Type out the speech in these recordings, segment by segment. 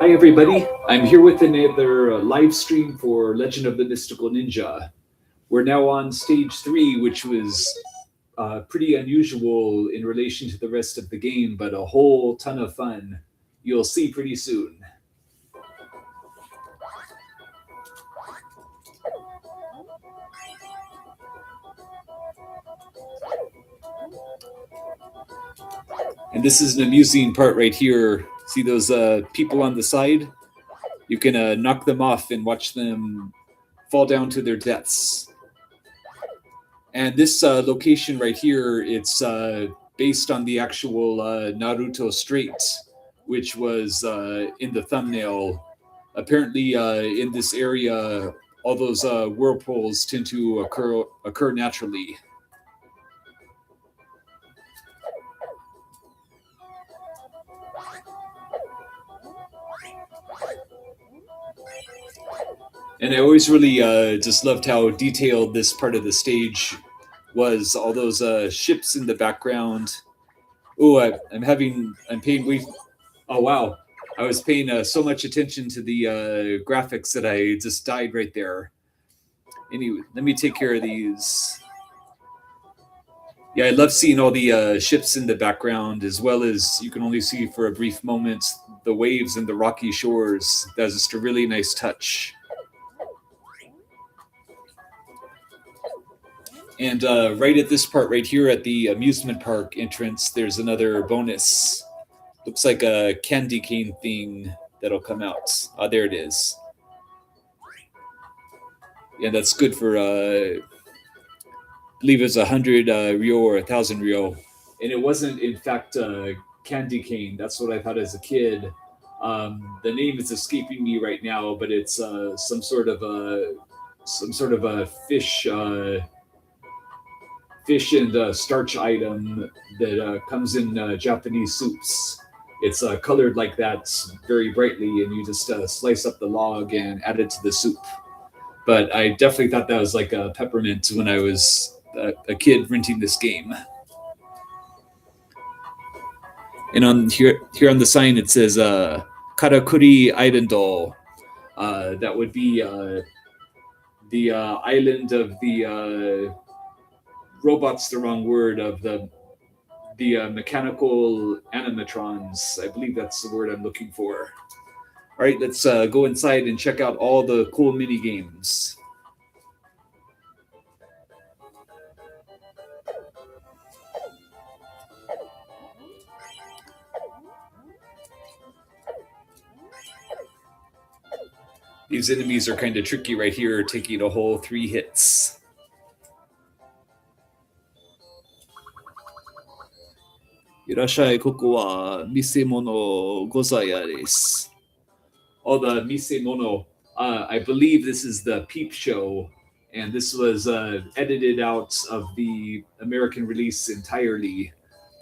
Hi, everybody. I'm here with another live stream for Legend of the Mystical Ninja. We're now on stage 3, which was pretty unusual in relation to the rest of the game, but a whole ton of fun. You'll see pretty soon. And this is an amusing part right here. See those people on the side? You can knock them off and watch them fall down to their deaths. And this location right here, it's based on the actual Naruto Strait, which was in the thumbnail. Apparently, in this area, all those whirlpools tend to occur naturally. And I always really just loved how detailed this part of the stage was. All those ships in the background. Oh, I'm paying way. Oh wow, I was paying so much attention to the graphics that I just died right there. Anyway, let me take care of these. Yeah, I love seeing all the ships in the background, as well as you can only see for a brief moment the waves and the rocky shores. That's just a really nice touch. And right at this part right here at the amusement park entrance, there's another bonus. Looks like a candy cane thing that'll come out. There it is. Yeah, that's good for, I believe it's 100 ryo or 1,000 ryo. And it wasn't, in fact, candy cane. That's what I thought as a kid. The name is escaping me right now, but it's some sort of a fish and starch item that comes in Japanese soups. It's colored like that very brightly, and you just slice up the log and add it to the soup. But I definitely thought that was like a peppermint when I was a kid renting this game. And on here on the sign it says Karakuri Island. That would be the island of the robot's the wrong word, of the mechanical animatrons. I believe that's the word I'm looking for. All right, let's go inside and check out all the cool mini games. These enemies are kind of tricky right here, taking a whole 3 hits. Irashai, koko wa misemono gozaya desu. Oh, the misemono. I believe this is the Peep Show, and this was edited out of the American release entirely.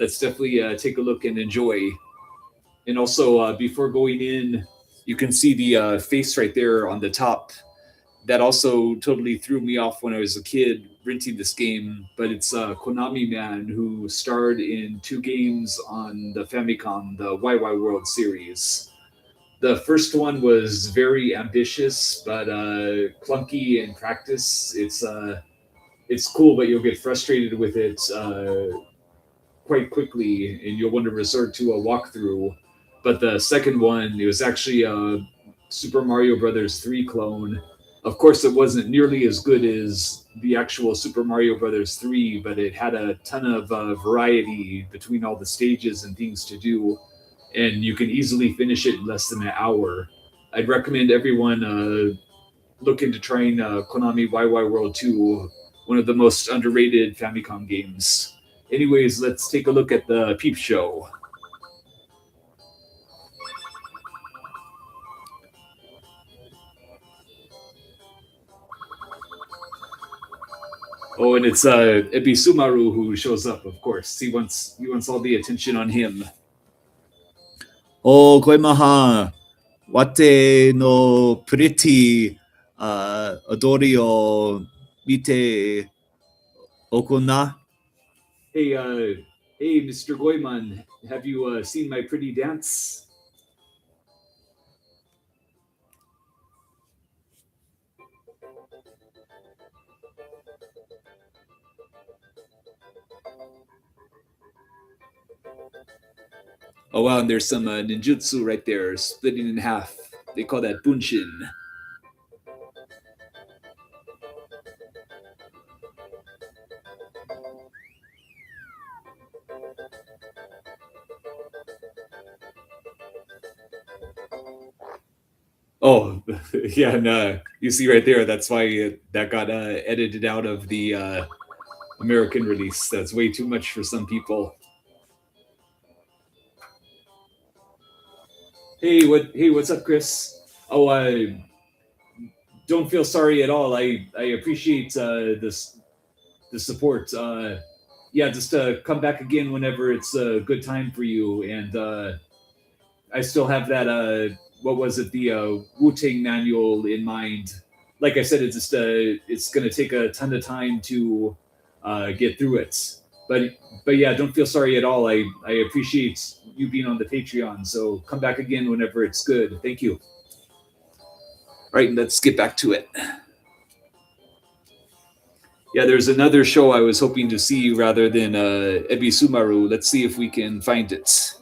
Let's definitely take a look and enjoy. And also, before going in, you can see the face right there on the top. That also totally threw me off when I was a kid renting this game, but it's Konami Man, who starred in 2 games on the Famicom, the YY World series. The first one was very ambitious, but clunky in practice. It's cool, but you'll get frustrated with it quite quickly, and you'll want to resort to a walkthrough. But the second one, it was actually a Super Mario Brothers 3 clone. Of course, it wasn't nearly as good as the actual Super Mario Brothers 3, but it had a ton of variety between all the stages and things to do, and you can easily finish it in less than an hour. I'd recommend everyone look into trying Konami YY World 2, one of the most underrated Famicom games. Anyways, let's take a look at the Peep Show. Oh, and it's Ebisumaru who shows up, of course. He wants all the attention on him. Oh, Koimaha, wate no pretty odori o mite okuna. Hey, Hey, Mr. Goiman, have you seen my pretty dance? Oh wow, and there's some ninjutsu right there, splitting in half. They call that bunshin. Oh, yeah, and you see right there, that's why that got edited out of the American release. That's way too much for some people. Hey, what? Hey, what's up, Chris? Oh, don't feel sorry at all. I appreciate this the support. Yeah, just come back again whenever it's a good time for you. And I still have that. What was it? The Wu Tang manual in mind. Like I said, it's going to take a ton of time to get through it. But but yeah, don't feel sorry at all. I appreciate you being on the Patreon. So come back again whenever it's good. Thank you. All right, let's get back to it. Yeah, there's another show I was hoping to see rather than Ebi Sumaru. Let's see if we can find it.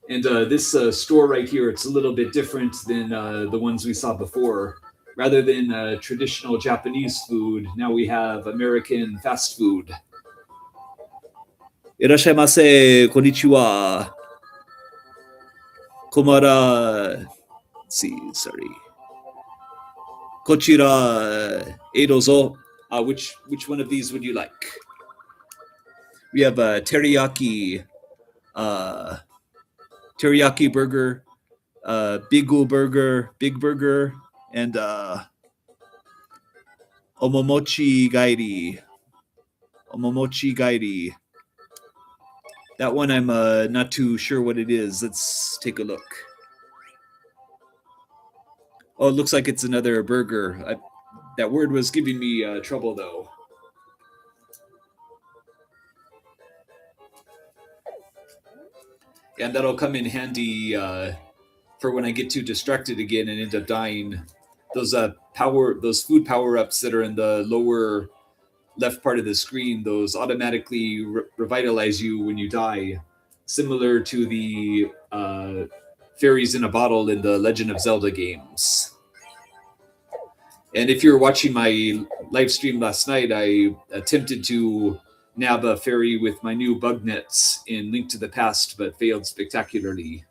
And this store right here, it's a little bit different than the ones we saw before. Rather than traditional Japanese food, now we have American fast food. Irashaimase, konnichiwa. Komara, let's see, sorry. Kochira, eidozo. Which one of these would you like? We have a uh, teriyaki burger, big burger, and omomochi gairi. Omomochi gairi. That one I'm not too sure what it is. Let's take a look. Oh, it looks like it's another burger. That word was giving me trouble though. And that'll come in handy for when I get too distracted again and end up dying. Those food power ups that are in the lower left part of the screen, those automatically revitalize you when you die, similar to the fairies in a bottle in the Legend of Zelda games. And if you're watching my live stream last night, I attempted to nab a fairy with my new bug nets in Link to the Past, but failed spectacularly.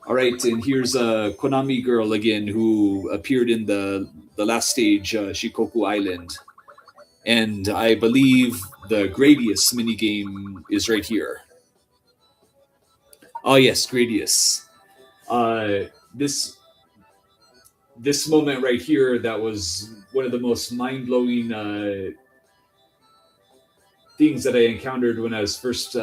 All right, and here's a Konami girl again who appeared in the last stage, Shikoku Island. And I believe the Gradius minigame is right here. Oh yes, Gradius. This this moment right here, that was one of the most mind blowing things that I encountered when I was first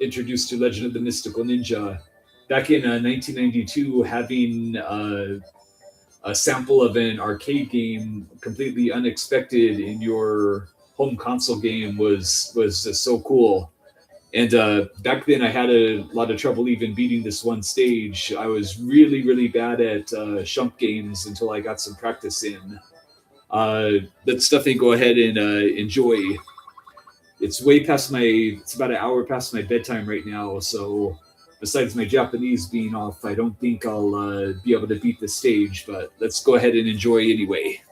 introduced to Legend of the Mystical Ninja. Back in 1992, having a sample of an arcade game completely unexpected in your home console game was just so cool. And back then, I had a lot of trouble even beating this one stage. I was really bad at shump games until I got some practice in. Let's definitely go ahead and enjoy. It's way past my. It's about an hour past my bedtime right now. So, besides my Japanese being off, I don't think I'll be able to beat the stage. But let's go ahead and enjoy anyway.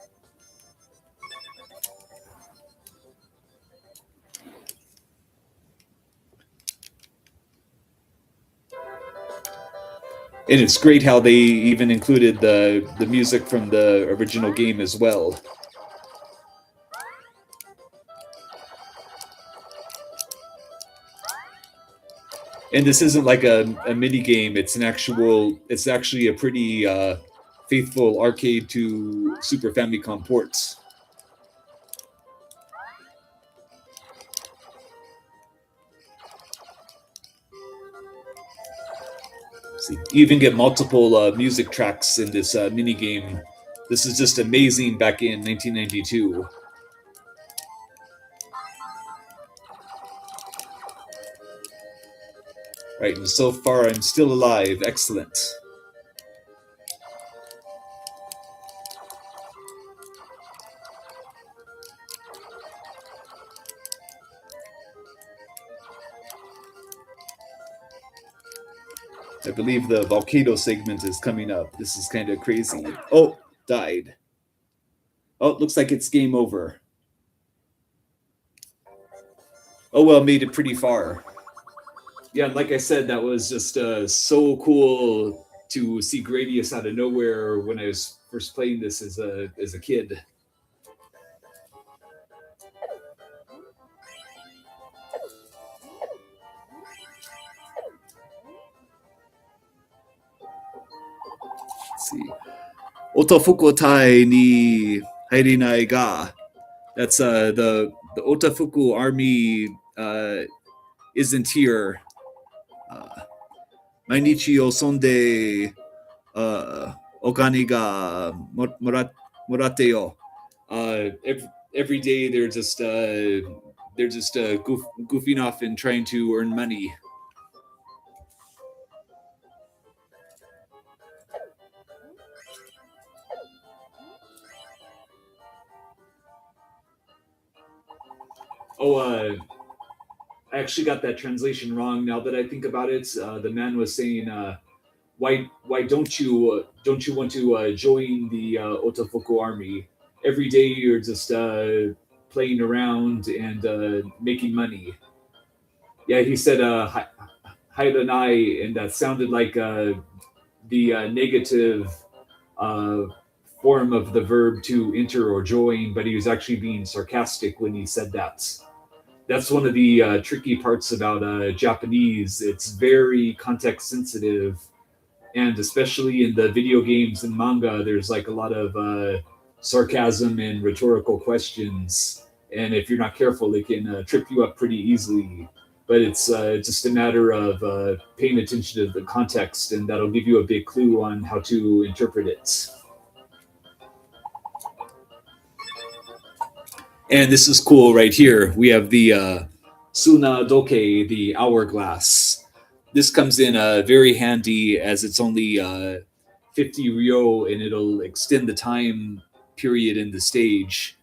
And it's great how they even included the music from the original game as well. And this isn't like a mini game. It's an actual. It's actually a pretty faithful arcade to Super Famicom ports. See, you even get multiple music tracks in this mini game. This is just amazing back in 1992. Right, and so far I'm still alive. Excellent. I believe the volcano segment is coming up. This is kind of crazy. Oh, died. Oh, it looks like it's game over. Oh well, made it pretty far. Yeah, like I said, that was just so cool to see Gradius out of nowhere when I was first playing this as a kid. Let's see. Otafuku ni hairinai ga. That's the Otafuku army isn't here. Mainichi osonde okane ga morateo. Every day they're just goofing off and trying to earn money. Oh, I actually got that translation wrong. Now that I think about it, the man was saying, why don't you want to join the Otafuku army? Every day you're just playing around and making money. Yeah, he said Hairanai, and that sounded like the negative uh, form of the verb to enter or join, but he was actually being sarcastic when he said that. That's one of the tricky parts about Japanese. It's very context sensitive, and especially in the video games and manga, there's like a lot of sarcasm and rhetorical questions. And if you're not careful, they can trip you up pretty easily. But it's just a matter of paying attention to the context, and that'll give you a big clue on how to interpret it. And this is cool right here. We have the Suna Doke, the hourglass. This comes in very handy as it's only 50 ryo and it'll extend the time period in the stage.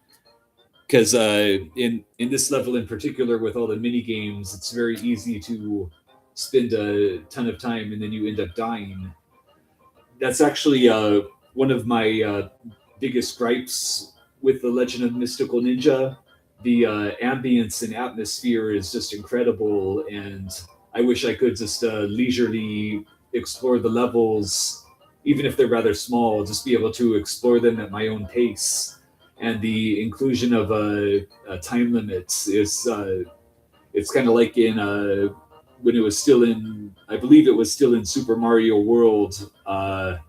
Because in this level in particular, with all the mini games, it's very easy to spend a ton of time and then you end up dying. That's actually one of my biggest gripes with the Legend of Mystical Ninja. The ambience and atmosphere is just incredible, and I wish I could just leisurely explore the levels, even if they're rather small, just be able to explore them at my own pace. And the inclusion of a time limit is it's kind of like in when it was still in, I believe it was still in Super Mario World. I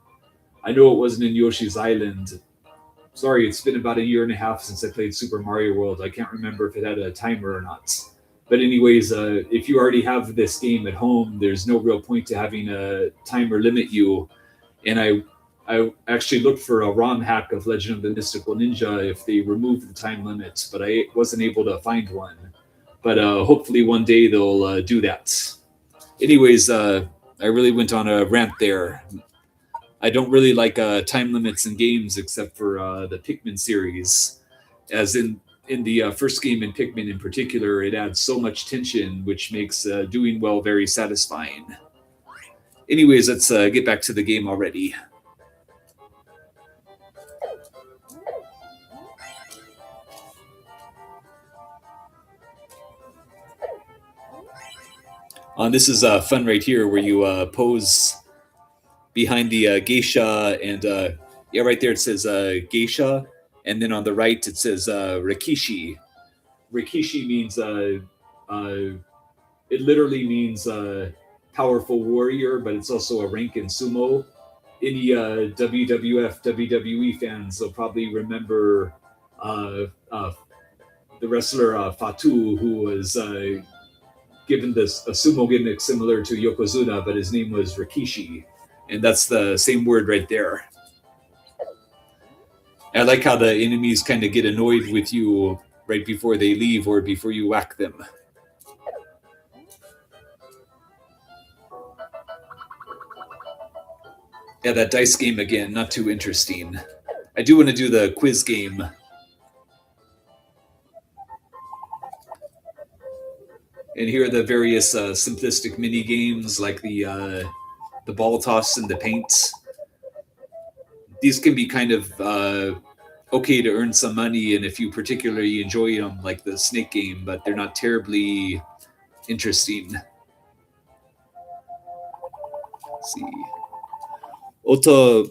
know it wasn't in Yoshi's Island. Sorry, it's been about a year and a half since I played Super Mario World. I can't remember if it had a timer or not. But anyways, if you already have this game at home, there's no real point to having a timer limit you. And I actually looked for a ROM hack of Legend of the Mystical Ninja if they removed the time limit, but I wasn't able to find one. But hopefully one day they'll do that. Anyways, I really went on a rant there. I don't really like time limits in games except for the Pikmin series, as in the first game in Pikmin in particular, it adds so much tension, which makes doing well very satisfying. Anyways, let's get back to the game already. This is fun right here, where you pose behind the geisha, and yeah, right there it says geisha, and then on the right it says rikishi. Rikishi means it literally means powerful warrior, but it's also a rank in sumo. Any WWF WWE fans will probably remember the wrestler Fatu, who was given this a sumo gimmick similar to Yokozuna, but his name was Rikishi, and that's the same word right there. I like how the enemies kind of get annoyed with you right before they leave or before you whack them. Yeah, that dice game again, not too interesting. I do want to do the quiz game. And here are the various simplistic mini games like the ball toss and the paint. These can be kind of okay to earn some money, and if you particularly enjoy them, like the snake game, but they're not terribly interesting. Let's see. Ota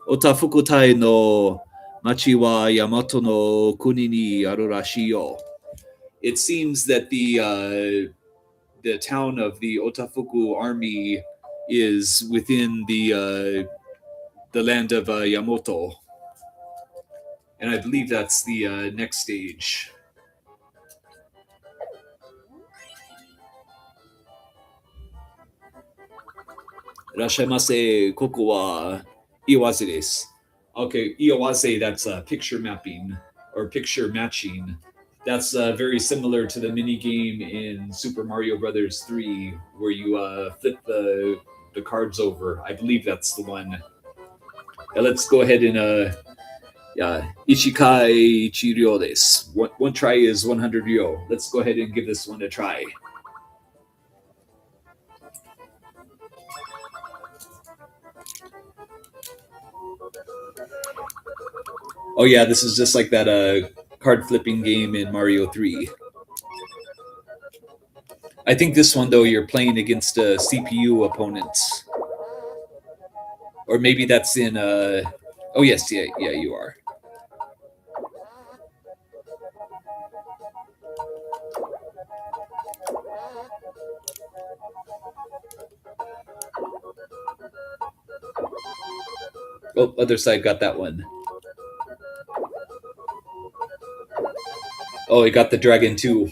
Otafukutai no machi wa Yamato no kuni ni aru rashii yo. It seems that the town of the Otafuku army is within the land of Yamato, and I believe that's the next stage. Rashaimase koko wa Iwase desu. Okay, Iwase, that's picture mapping or picture matching. That's very similar to the mini game in Super Mario Brothers 3, where you flip the cards over. I believe that's the one. Yeah, let's go ahead and yeah, Ichikai Ichiryo desu. One try is 100 ryo. Let's go ahead and give this one a try. Oh yeah, this is just like that card flipping game in Mario 3. I think this one though you're playing against CPU opponents, or maybe that's in. Oh yes, yeah, you are. Oh, other side got that one. Oh, he got the dragon too.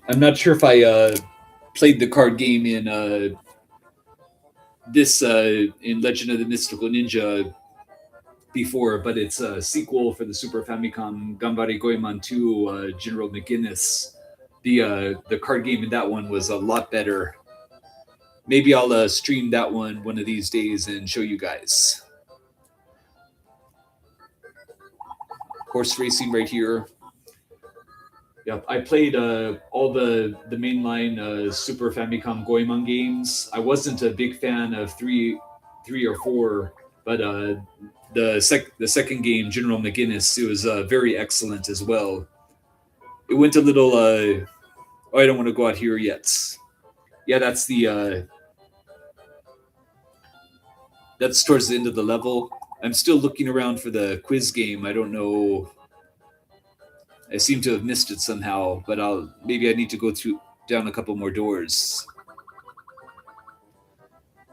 I'm not sure if I played the card game in this in Legend of the Mystical Ninja before, but it's a sequel for the Super Famicom Gambari Goemon 2 General McGinnis. The card game in that one was a lot better. Maybe I'll stream that one of these days and show you guys. Horse racing right here. Yep, I played all the mainline Super Famicom Goemon games. I wasn't a big fan of three or four, but the second game, General McGinnis, it was very excellent as well. It went a little. Oh, I don't want to go out here yet. Yeah, that's towards the end of the level. I'm still looking around for the quiz game. I don't know. I seem to have missed it somehow, but maybe I need to go through down a couple more doors.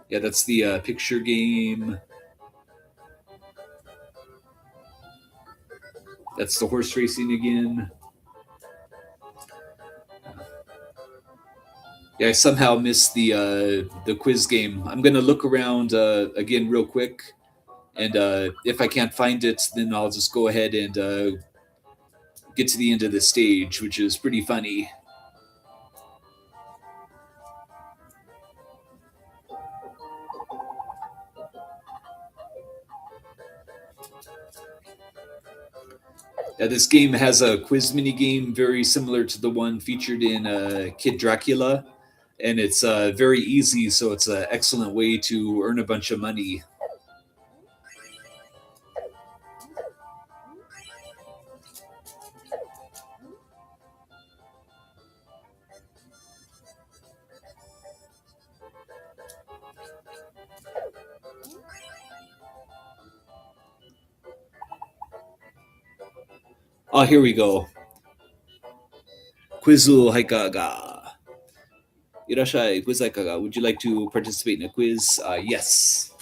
Yeah, that's the picture game. That's the horse racing again. Yeah, I somehow missed the quiz game. I'm gonna look around again real quick, and if I can't find it, then I'll just go ahead and get to the end of the stage, which is pretty funny. This game has a quiz mini game very similar to the one featured in Kid Dracula, and it's very easy, so it's an excellent way to earn a bunch of money. Oh, here we go. Quizu Haikaga. Irashai, quiz Haikaga. Would you like to participate in a quiz? Yes.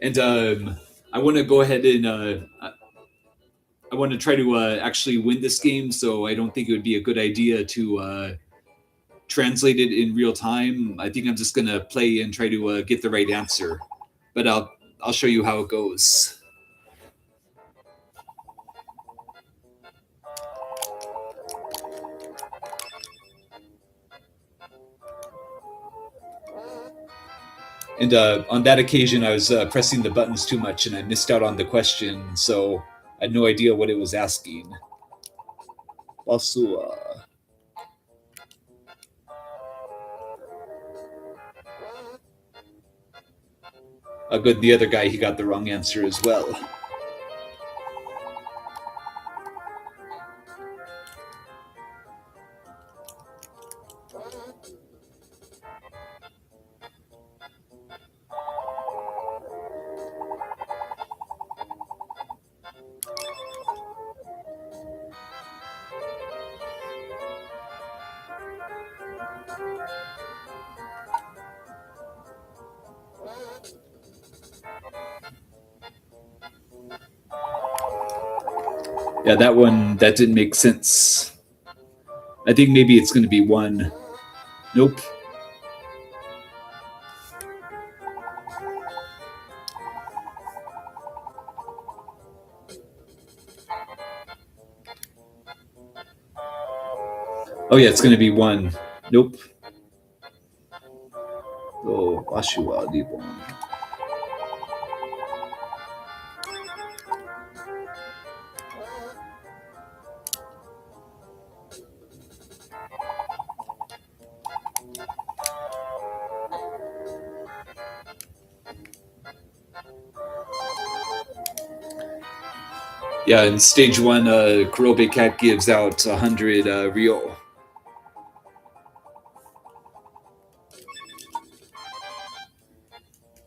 And I want to go ahead and I want to try to actually win this game, so I don't think it would be a good idea to translate it in real time. I think I'm just gonna play and try to get the right answer, but I'll show you how it goes. And on that occasion, I was pressing the buttons too much, and I missed out on the question, so I had no idea what it was asking. Also, good. The other guy, he got the wrong answer as well. Yeah, that one that didn't make sense. I think maybe it's going to be one. Nope. Oh yeah, it's going to be one. Nope. Oh, Washua Libon. Yeah, in stage one, Kurobe Cat gives out 100 Ryo.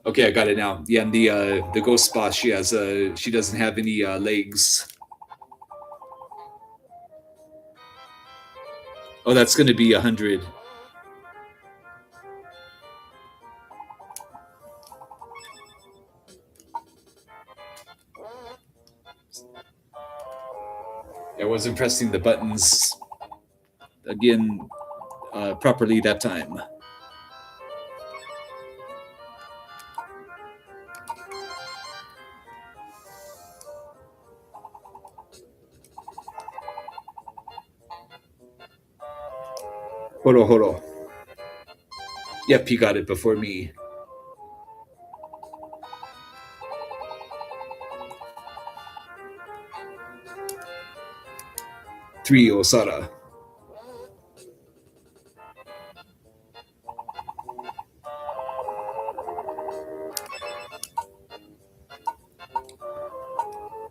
Okay, I got it now. Yeah, and the ghost boss, she doesn't have any legs. Oh, that's going to be 100. I wasn't pressing the buttons again properly that time. Horo horo. Yep, he got it before me. Three Osara.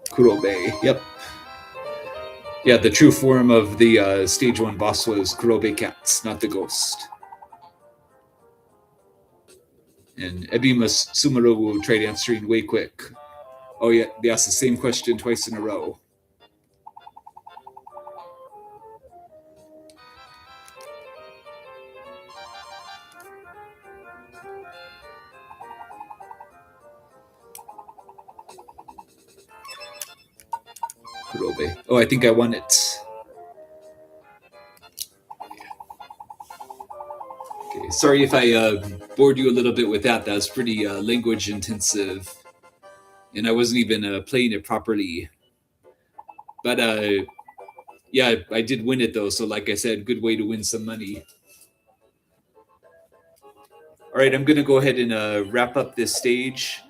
Kurobe. Yep. Yeah, the true form of the stage one boss was Kurobe Cats, not the ghost. And Ebimus Sumaru tried answering way quick. Oh yeah, they asked the same question twice in a row. Kurobe. Oh, I think I won it. Okay, sorry if I bored you a little bit with that. That was pretty language intensive, and I wasn't even playing it properly. But yeah, I did win it though. So, like I said, good way to win some money. All right, I'm gonna go ahead and wrap up this stage.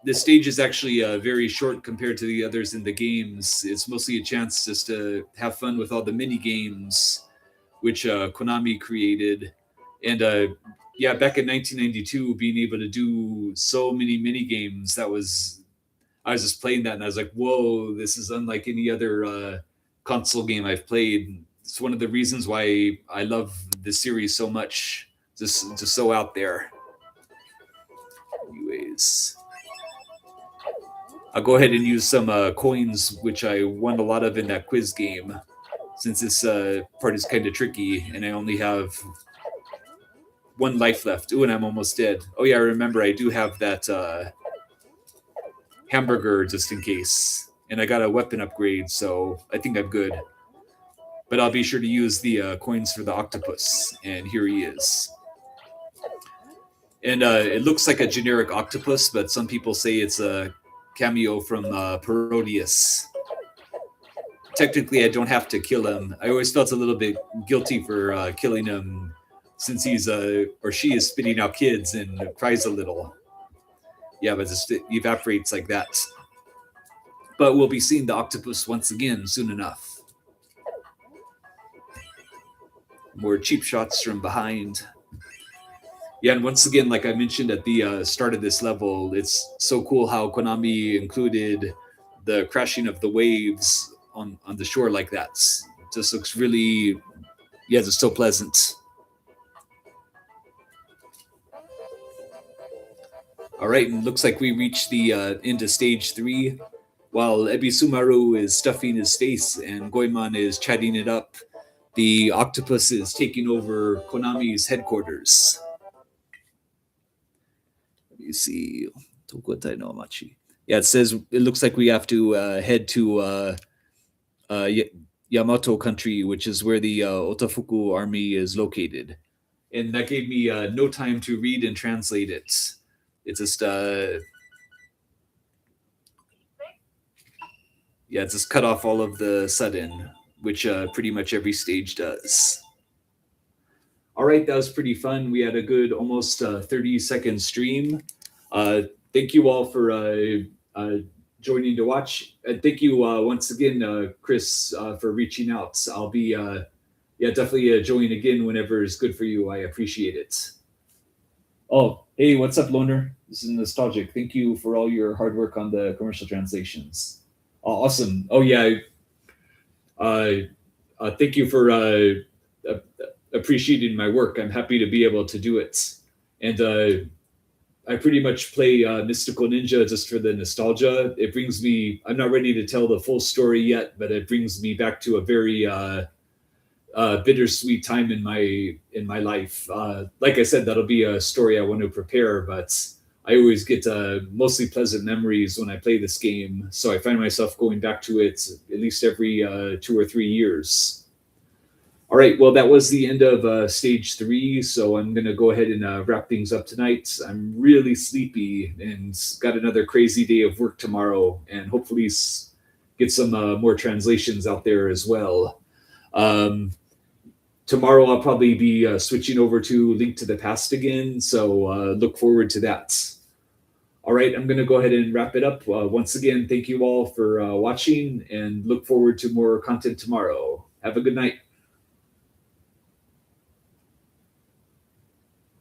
This stage is actually very short compared to the others in the games. It's mostly a chance just to have fun with all the mini games which Konami created, and yeah, back in 1992, being able to do so many mini games, that was I was just playing that and I was like, whoa, this is unlike any other console game I've played. It's one of the reasons why I love this series so much. Just so out there. Anyways. I'll go ahead and use some coins, which I won a lot of in that quiz game, since this part is kind of tricky, and I only have one life left. Ooh, and I'm almost dead. Oh yeah, I remember I do have that hamburger just in case, and I got a weapon upgrade, so I think I'm good. But I'll be sure to use the coins for the octopus, and here he is. And it looks like a generic octopus, but some people say it's a cameo from Parodius. Technically, I don't have to kill him. I always felt a little bit guilty for killing him, since he's or she is spitting out kids and cries a little. Yeah, but it evaporates like that. But we'll be seeing the octopus once again soon enough. More cheap shots from behind. Yeah, and once again, like I mentioned at the start of this level, it's so cool how Konami included the crashing of the waves on the shore like that. It just looks really, yeah, it's so pleasant. All right, and looks like we reached the into stage 3. While Ebisumaru is stuffing his face and Goemon is chatting it up, the octopus is taking over Konami's headquarters. Let me see. Tokotai no Machi. Yeah, it says it looks like we have to head to Yamato country, which is where the Otafuku army is located. And that gave me no time to read and translate it. It's just yeah, it's just cut off all of the sudden, which pretty much every stage does. All right, that was pretty fun. We had a good almost 30-second stream. Thank you all for joining to watch. Thank you once again, Chris, for reaching out. I'll be yeah, definitely join again whenever is good for you. I appreciate it. Oh, hey, what's up, Loner? This is Nostalgic. Thank you for all your hard work on the commercial translations. Oh, awesome. Oh yeah. Thank you for appreciating my work. I'm happy to be able to do it. And I pretty much play Mystical Ninja just for the nostalgia. It brings me, I'm not ready to tell the full story yet, but it brings me back to a very bittersweet time in my life. Like I said, that'll be a story I want to prepare, but I always get mostly pleasant memories when I play this game. So I find myself going back to it at least every 2 or 3 years. All right, well, that was the end of stage 3, so I'm going to go ahead and wrap things up tonight. I'm really sleepy and got another crazy day of work tomorrow, and hopefully get some more translations out there as well. Tomorrow I'll probably be switching over to Link to the Past again, so look forward to that. All right, I'm going to go ahead and wrap it up. Once again, thank you all for watching, and look forward to more content tomorrow. Have a good night.